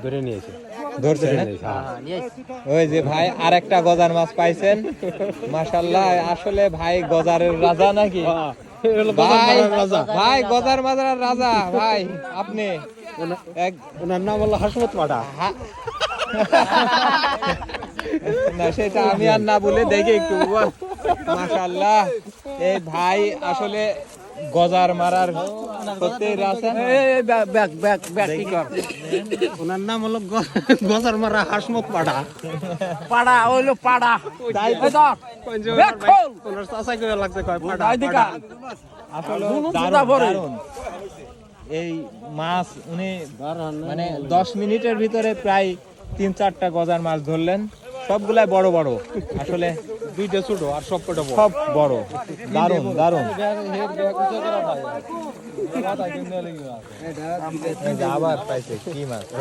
ধরে নিয়েছে। ধরছে না? ওই যে ভাই আরেকটা গজার মাছ পাইছেন, মাশাআল্লাহ। আসলে ভাই গজারের রাজা নাকি ভাই? ভাই গজার মাজার রাজা ভাই আপনি। ওনার নাম হলো হাসমত পাঠা। না সেটা আমি আর না বলে দেখে একটু মাশাআল্লাহ। এই ভাই আসলে গজার মারার সত্যি রাজা। ওনার নাম হলো গজার মারা হাসমত পাঠা। পাড়া হইলো পাড়া। ওনার চাচা করে লাগছে কয় পাঠা। আসলে দুনো দারুণ, জুতা ভরে। দারুণ। এই মাছ উনি মানে 10 মিনিটের ভিতরে প্রায় 3-4টা গজার মাছ ধরলেন, সবগুলাই বড় বড়। আসলে দুইটা ছোট আর সব কটা বড়। সব বড়, দারুণ দারুণ। এই যে আবার পাইছে কি মাছ।